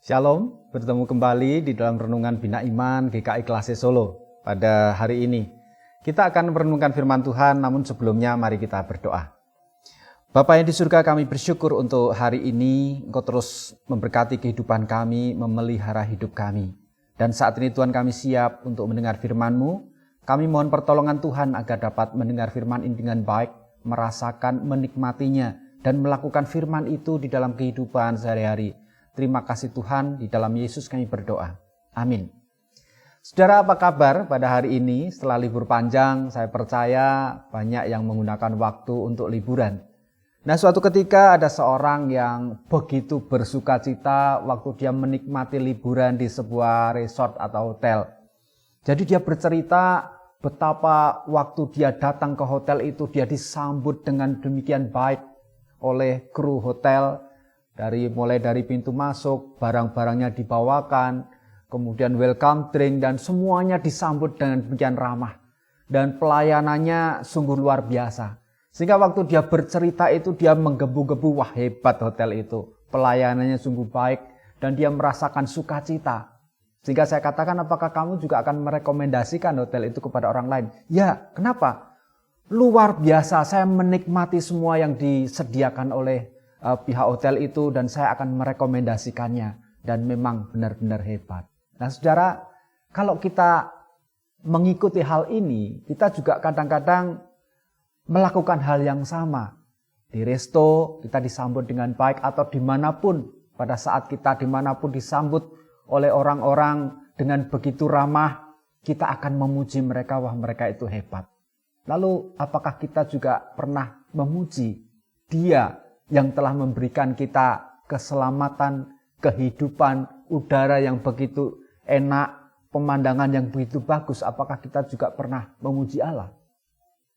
Shalom, bertemu kembali di dalam Renungan Bina Iman GKI Klase Solo pada hari ini. Kita akan merenungkan firman Tuhan, namun sebelumnya mari kita berdoa. Bapa yang di surga, kami bersyukur untuk hari ini Engkau terus memberkati kehidupan kami, memelihara hidup kami. Dan saat ini Tuhan kami siap untuk mendengar firman-Mu. Kami mohon pertolongan Tuhan agar dapat mendengar firman ini dengan baik, merasakan, menikmatinya, dan melakukan firman itu di dalam kehidupan sehari-hari. Terima kasih Tuhan, di dalam Yesus kami berdoa. Amin. Saudara, apa kabar pada hari ini? Setelah libur panjang, saya percaya banyak yang menggunakan waktu untuk liburan. Nah, suatu ketika ada seorang yang begitu bersukacita waktu dia menikmati liburan di sebuah resort atau hotel. Jadi dia bercerita betapa waktu dia datang ke hotel itu dia disambut dengan demikian baik oleh kru hotel. Mulai dari pintu masuk, barang-barangnya dibawakan, kemudian welcome drink, dan semuanya disambut dengan demikian ramah. Dan pelayanannya sungguh luar biasa. Sehingga waktu dia bercerita itu dia menggebu-gebu, wah hebat hotel itu. Pelayanannya sungguh baik dan dia merasakan sukacita. Sehingga saya katakan, apakah kamu juga akan merekomendasikan hotel itu kepada orang lain? Ya, kenapa? Luar biasa, saya menikmati semua yang disediakan oleh pihak hotel itu dan saya akan merekomendasikannya dan memang benar-benar hebat. Nah saudara, kalau kita mengikuti hal ini, kita juga kadang-kadang melakukan hal yang sama. Di resto kita disambut dengan baik atau dimanapun, pada saat kita dimanapun disambut oleh orang-orang dengan begitu ramah, kita akan memuji mereka, wah mereka itu hebat. Lalu apakah kita juga pernah memuji Dia yang telah memberikan kita keselamatan, kehidupan, udara yang begitu enak, pemandangan yang begitu bagus? Apakah kita juga pernah memuji Allah?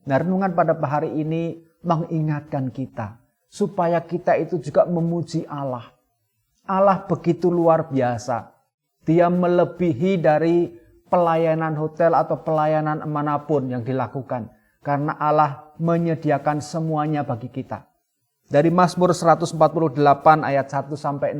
Nah, renungan pada hari ini mengingatkan kita supaya kita itu juga memuji Allah. Allah begitu luar biasa. Dia melebihi dari pelayanan hotel atau pelayanan manapun yang dilakukan. Karena Allah menyediakan semuanya bagi kita. Dari Mazmur 148 ayat 1-6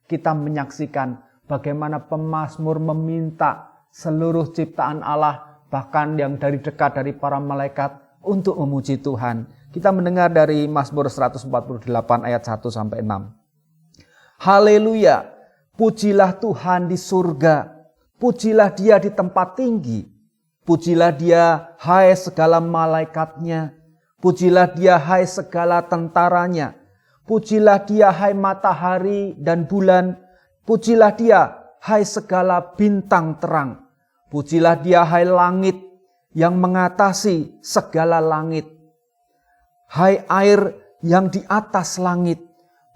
kita menyaksikan bagaimana pemazmur meminta seluruh ciptaan Allah bahkan yang dari dekat dari para malaikat untuk memuji Tuhan. Kita mendengar dari Mazmur 148 ayat 1-6. Haleluya, pujilah Tuhan di surga, pujilah Dia di tempat tinggi, pujilah Dia hai segala malaikatnya. Pujilah Dia hai segala tentaranya. Pujilah Dia hai matahari dan bulan. Pujilah Dia hai segala bintang terang. Pujilah Dia hai langit yang mengatasi segala langit. Hai air yang di atas langit.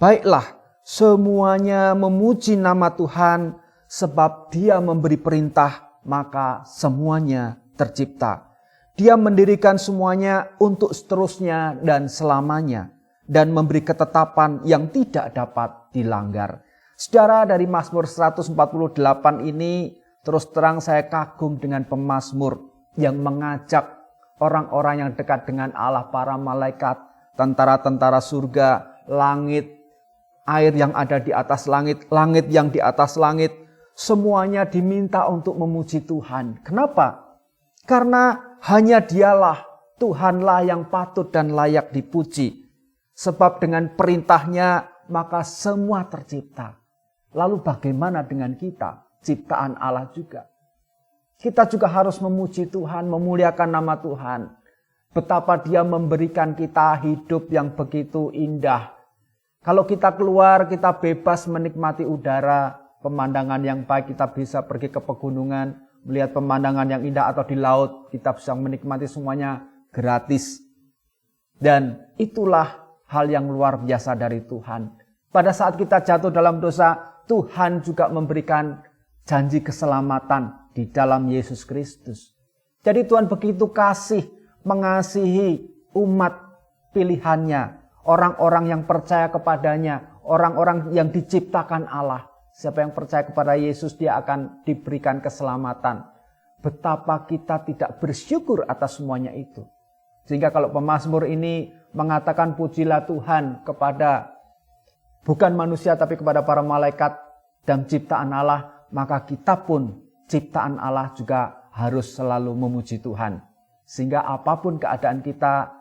Baiklah, semuanya memuji nama Tuhan, sebab Dia memberi perintah, maka semuanya tercipta. Dia mendirikan semuanya untuk seterusnya dan selamanya, dan memberi ketetapan yang tidak dapat dilanggar. Saudara, dari Mazmur 148 ini terus terang saya kagum dengan pemazmur yang mengajak orang-orang yang dekat dengan Allah, para malaikat, tentara-tentara surga, langit, air yang ada di atas langit, langit yang di atas langit, semuanya diminta untuk memuji Tuhan. Kenapa? Karena hanya Dialah, Tuhanlah yang patut dan layak dipuji. Sebab dengan perintahnya maka semua tercipta. Lalu bagaimana dengan kita? Ciptaan Allah juga. Kita juga harus memuji Tuhan, memuliakan nama Tuhan. Betapa Dia memberikan kita hidup yang begitu indah. Kalau kita keluar, kita bebas menikmati udara, pemandangan yang baik, kita bisa pergi ke pegunungan, melihat pemandangan yang indah atau di laut, kita bisa menikmati semuanya gratis. Dan itulah hal yang luar biasa dari Tuhan. Pada saat kita jatuh dalam dosa, Tuhan juga memberikan janji keselamatan di dalam Yesus Kristus. Jadi Tuhan begitu kasih, mengasihi umat pilihannya, orang-orang yang percaya kepadanya, orang-orang yang diciptakan Allah. Siapa yang percaya kepada Yesus, dia akan diberikan keselamatan. Betapa kita tidak bersyukur atas semuanya itu. Sehingga kalau pemazmur ini mengatakan pujilah Tuhan kepada bukan manusia tapi kepada para malaikat, dan ciptaan Allah, maka kita pun ciptaan Allah juga harus selalu memuji Tuhan. Sehingga apapun keadaan kita,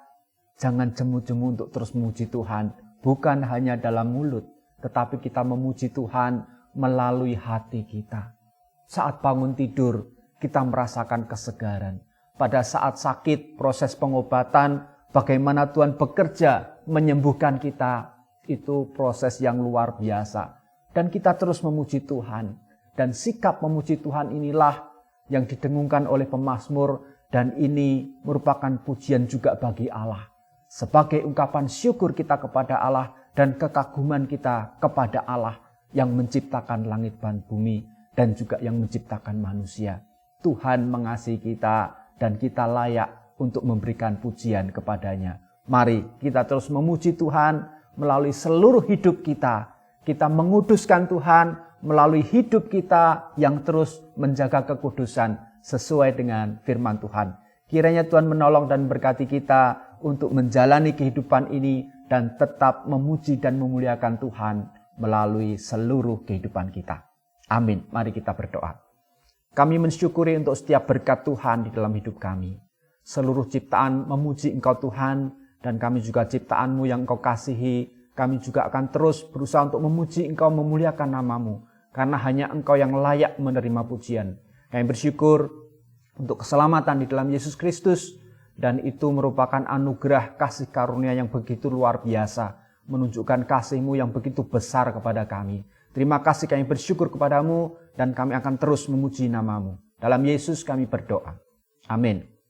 jangan jemu-jemu untuk terus memuji Tuhan. Bukan hanya dalam mulut, tetapi kita memuji Tuhan melalui hati kita. Saat bangun tidur, kita merasakan kesegaran. Pada saat sakit, proses pengobatan, bagaimana Tuhan bekerja menyembuhkan kita, itu proses yang luar biasa. Dan kita terus memuji Tuhan. Dan sikap memuji Tuhan inilah yang didengungkan oleh pemazmur, dan ini merupakan pujian juga bagi Allah. Sebagai ungkapan syukur kita kepada Allah dan kekaguman kita kepada Allah yang menciptakan langit dan bumi dan juga yang menciptakan manusia. Tuhan mengasihi kita dan kita layak untuk memberikan pujian kepadanya. Mari kita terus memuji Tuhan melalui seluruh hidup kita. Kita menguduskan Tuhan melalui hidup kita yang terus menjaga kekudusan sesuai dengan firman Tuhan. Kiranya Tuhan menolong dan berkati kita untuk menjalani kehidupan ini dan tetap memuji dan memuliakan Tuhan melalui seluruh kehidupan kita. Amin. Mari kita berdoa. Kami mensyukuri untuk setiap berkat Tuhan di dalam hidup kami. Seluruh ciptaan memuji Engkau Tuhan, dan kami juga ciptaan-Mu yang Engkau kasihi. Kami juga akan terus berusaha untuk memuji Engkau, memuliakan nama-Mu, karena hanya Engkau yang layak menerima pujian. Kami bersyukur untuk keselamatan di dalam Yesus Kristus, dan itu merupakan anugerah kasih karunia yang begitu luar biasa, menunjukkan kasih-Mu yang begitu besar kepada kami. Terima kasih, kami bersyukur kepada-Mu, dan kami akan terus memuji nama-Mu. Dalam Yesus kami berdoa. Amin.